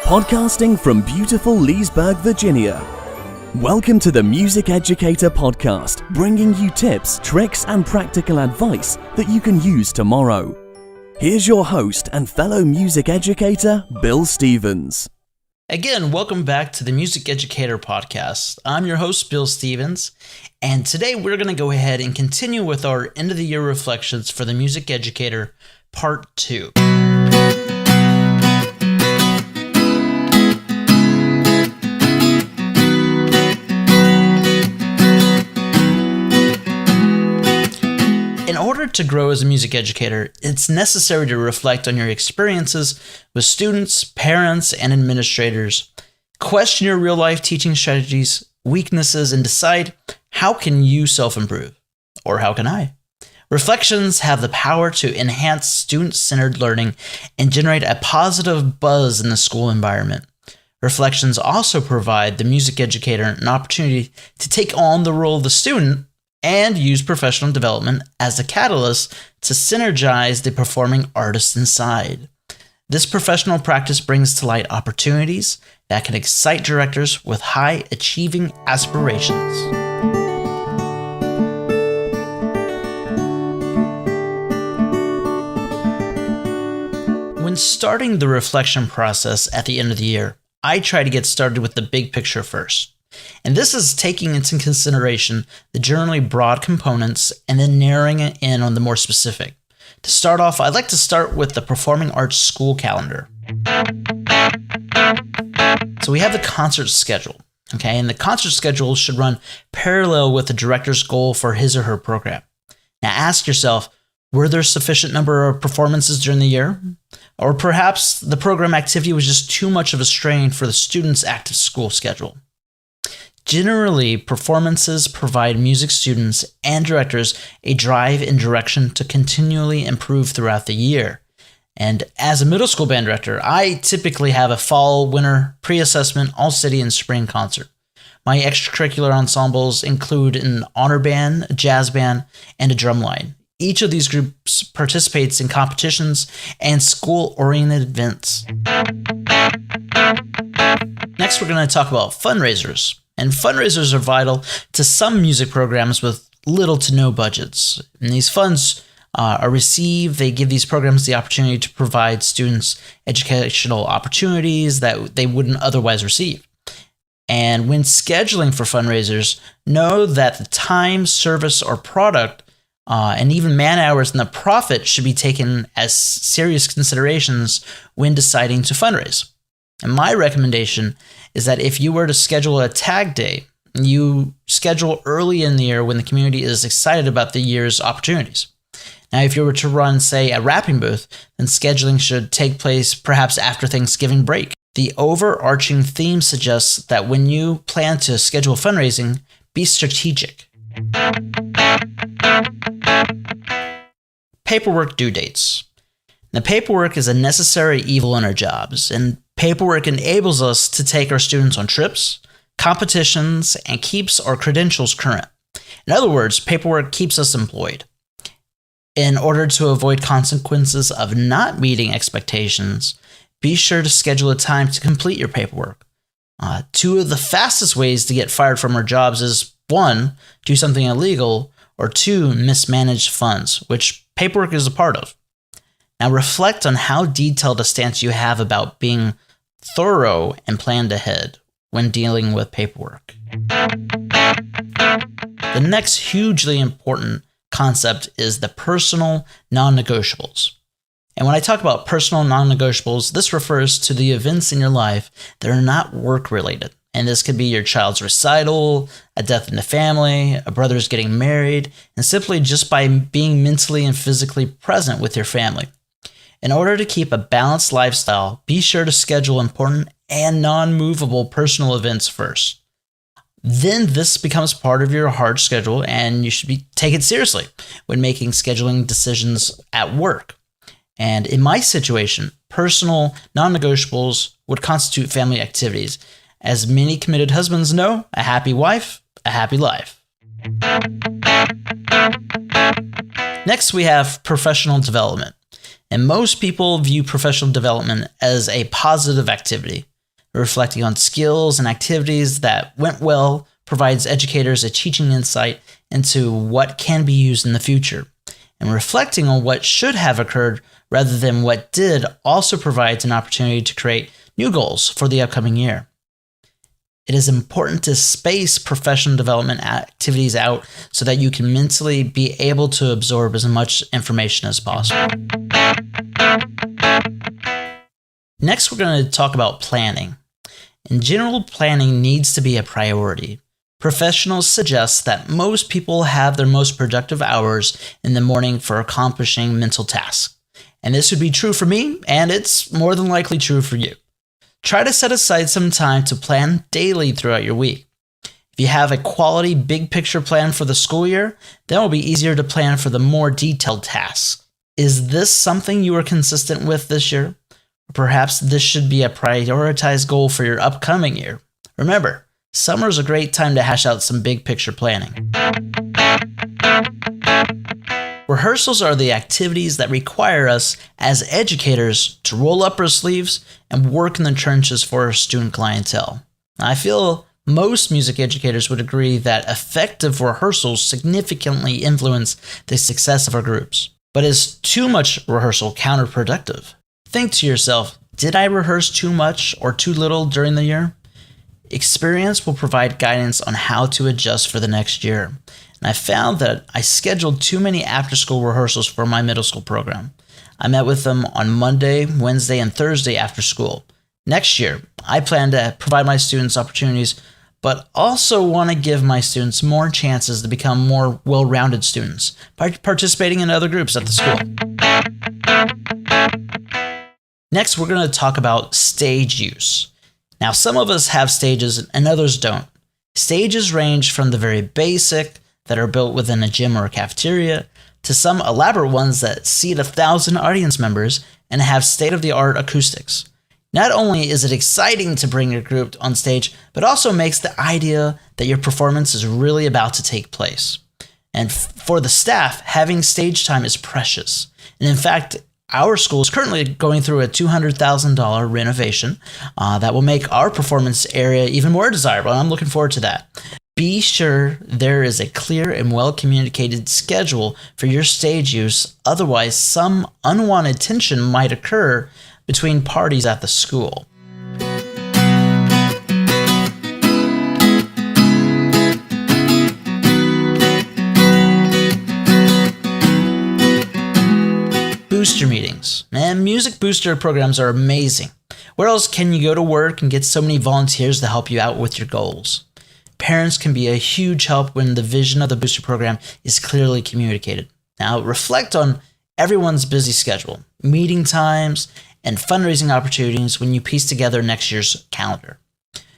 Podcasting from beautiful Leesburg, Virginia. Welcome to the Music Educator podcast, bringing you tips, tricks, and practical advice that you can use tomorrow. Here's your host and fellow music educator, Bill Stevens. Again, welcome back to the Music Educator podcast. I'm your host, Bill Stevens, and today we're going to go ahead and continue with our end of the year reflections for the Music Educator Part 2. In order to grow as a music educator, it's necessary to reflect on your experiences with students, parents, and administrators. Question your real-life teaching strategies, weaknesses, and decide how can you self-improve, or how can I? Reflections have the power to enhance student-centered learning and generate a positive buzz in the school environment. Reflections also provide the music educator an opportunity to take on the role of the student and use professional development as a catalyst to synergize the performing artist inside. This professional practice brings to light opportunities that can excite directors with high-achieving aspirations. When starting the reflection process at the end of the year, I try to get started with the big picture first. And this is taking into consideration the generally broad components and then narrowing it in on the more specific. To start off, I'd like to start with the performing arts school calendar. So we have the concert schedule, okay? And the concert schedule should run parallel with the director's goal for his or her program. Now ask yourself, were there sufficient number of performances during the year? Or perhaps the program activity was just too much of a strain for the student's active school schedule. Generally, performances provide music students and directors a drive and direction to continually improve throughout the year. And as a middle school band director, I typically have a fall, winter, pre-assessment, all-city, and spring concert. My extracurricular ensembles include an honor band, a jazz band, and a drumline. Each of these groups participates in competitions and school-oriented events. Next, we're going to talk about fundraisers. And fundraisers are vital to some music programs with little to no budgets. And these funds are received. They give these programs the opportunity to provide students educational opportunities that they wouldn't otherwise receive. And when scheduling for fundraisers, know that the time, service, or product, and even man hours and the profit should be taken as serious considerations when deciding to fundraise. And my recommendation is that if you were to schedule a tag day, you schedule early in the year when the community is excited about the year's opportunities. Now, if you were to run, say, a rapping booth, then scheduling should take place perhaps after Thanksgiving break. The overarching theme suggests that when you plan to schedule fundraising, be strategic. Paperwork due dates. Now, paperwork is a necessary evil in our jobs, and paperwork enables us to take our students on trips, competitions, and keeps our credentials current. In other words, paperwork keeps us employed. In order to avoid consequences of not meeting expectations, be sure to schedule a time to complete your paperwork. Two of the fastest ways to get fired from our jobs is 1, do something illegal, or 2, mismanage funds, which paperwork is a part of. Now reflect on how detailed a stance you have about being thorough and planned ahead when dealing with paperwork. The next hugely important concept is the personal non-negotiables. And when I talk about personal non-negotiables, this refers to the events in your life that are not work-related. And this could be your child's recital, a death in the family, a brother's getting married, and simply just by being mentally and physically present with your family. In order to keep a balanced lifestyle, be sure to schedule important and non-movable personal events first. Then this becomes part of your hard schedule, and you should take it seriously when making scheduling decisions at work. And in my situation, personal non-negotiables would constitute family activities. As many committed husbands know, a happy wife, a happy life. Next, we have professional development. And most people view professional development as a positive activity. Reflecting on skills and activities that went well provides educators a teaching insight into what can be used in the future. And reflecting on what should have occurred rather than what did also provides an opportunity to create new goals for the upcoming year. It is important to space professional development activities out so that you can mentally be able to absorb as much information as possible. Next, we're going to talk about planning. In general, planning needs to be a priority. Professionals suggest that most people have their most productive hours in the morning for accomplishing mental tasks. And this would be true for me, and it's more than likely true for you. Try to set aside some time to plan daily throughout your week. If you have a quality big picture plan for the school year, then it will be easier to plan for the more detailed tasks. Is this something you are consistent with this year? Or perhaps this should be a prioritized goal for your upcoming year. Remember, summer is a great time to hash out some big picture planning. Rehearsals are the activities that require us as educators to roll up our sleeves and work in the trenches for our student clientele. I feel most music educators would agree that effective rehearsals significantly influence the success of our groups. But is too much rehearsal counterproductive? Think to yourself, did I rehearse too much or too little during the year? Experience will provide guidance on how to adjust for the next year. And I found that I scheduled too many after-school rehearsals for my middle school program. I met with them on Monday, Wednesday, and Thursday after school. Next year, I plan to provide my students opportunities, but also want to give my students more chances to become more well-rounded students by participating in other groups at the school. Next, we're going to talk about stage use. Now, some of us have stages and others don't. Stages range from the very basic that are built within a gym or a cafeteria to some elaborate ones that seat 1,000 audience members and have state-of-the-art acoustics. Not only is it exciting to bring your group on stage, but also makes the idea that your performance is really about to take place. And for the staff, having stage time is precious. And in fact, our school is currently going through a $200,000 renovation that will make our performance area even more desirable, and I'm looking forward to that. Be sure there is a clear and well-communicated schedule for your stage use, otherwise some unwanted tension might occur between parties at the school. Booster meetings. And music booster programs are amazing. Where else can you go to work and get so many volunteers to help you out with your goals? Parents can be a huge help when the vision of the booster program is clearly communicated. Now, reflect on everyone's busy schedule, meeting times, and fundraising opportunities when you piece together next year's calendar.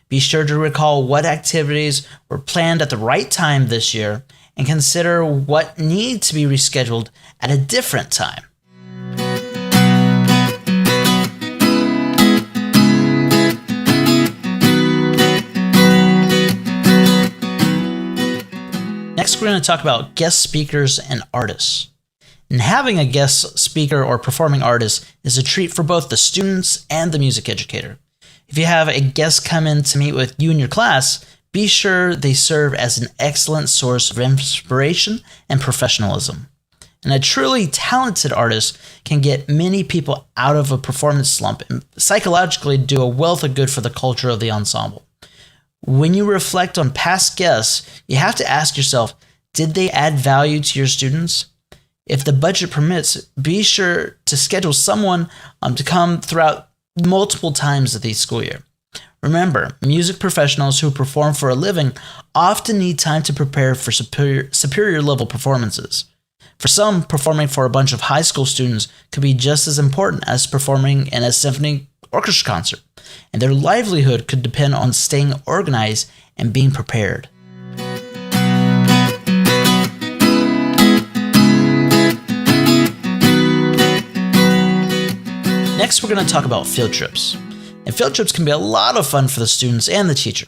Be sure to recall what activities were planned at the right time this year and consider what need to be rescheduled at a different time. Next, we're going to talk about guest speakers and artists. And having a guest speaker or performing artist is a treat for both the students and the music educator. If you have a guest come in to meet with you and your class, be sure they serve as an excellent source of inspiration and professionalism. And a truly talented artist can get many people out of a performance slump and psychologically do a wealth of good for the culture of the ensemble. When you reflect on past guests, you have to ask yourself, did they add value to your students? If the budget permits, be sure to schedule someone to come throughout multiple times of the school year. Remember, music professionals who perform for a living often need time to prepare for superior level performances. For some, performing for a bunch of high school students could be just as important as performing in a symphony orchestra concert, and their livelihood could depend on staying organized and being prepared. Next, we're going to talk about field trips. And field trips can be a lot of fun for the students and the teacher.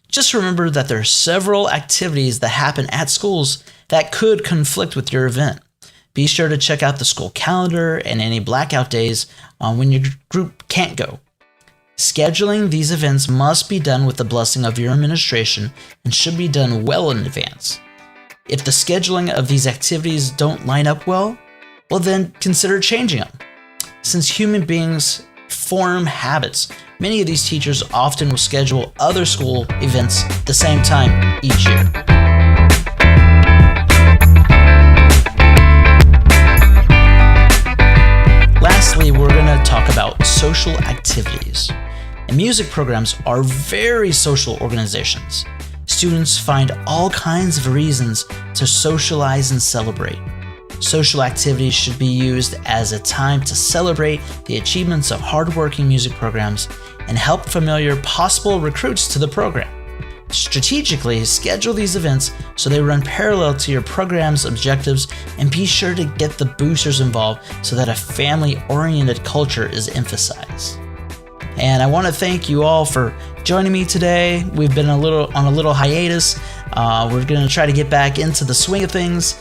Just remember that there are several activities that happen at schools that could conflict with your event. Be sure to check out the school calendar and any blackout days when your group can't go. Scheduling these events must be done with the blessing of your administration and should be done well in advance. If the scheduling of these activities don't line up well then consider changing them. Since human beings form habits, many of these teachers often will schedule other school events at the same time each year. Lastly, we're going to talk about social activities. And music programs are very social organizations. Students find all kinds of reasons to socialize and celebrate. Social activities should be used as a time to celebrate the achievements of hardworking music programs and help familiar possible recruits to the program. Strategically, schedule these events so they run parallel to your program's objectives, and be sure to get the boosters involved so that a family-oriented culture is emphasized. And I want to thank you all for joining me today. We've been on a little hiatus. We're going to try to get back into the swing of things.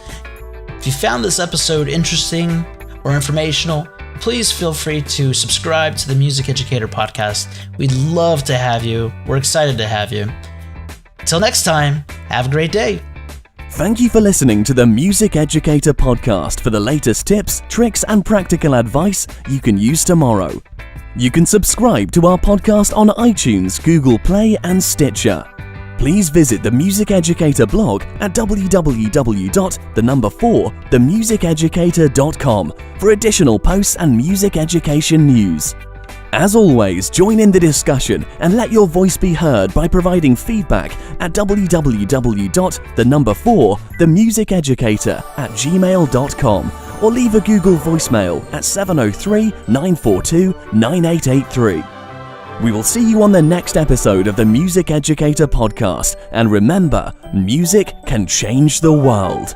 If you found this episode interesting or informational, please feel free to subscribe to the Music Educator podcast. We'd love to have you. We're excited to have you. Until next time, have a great day. Thank you for listening to the Music Educator podcast for the latest tips, tricks, and practical advice you can use tomorrow. You can subscribe to our podcast on iTunes, Google Play, and Stitcher. Please visit the Music Educator blog at www.themusiceducator.com for additional posts and music education news. As always, join in the discussion and let your voice be heard by providing feedback at www.themusiceducator@gmail.com or leave a Google voicemail at 703-942-9883. We will see you on the next episode of the Music Educator podcast, and remember, music can change the world.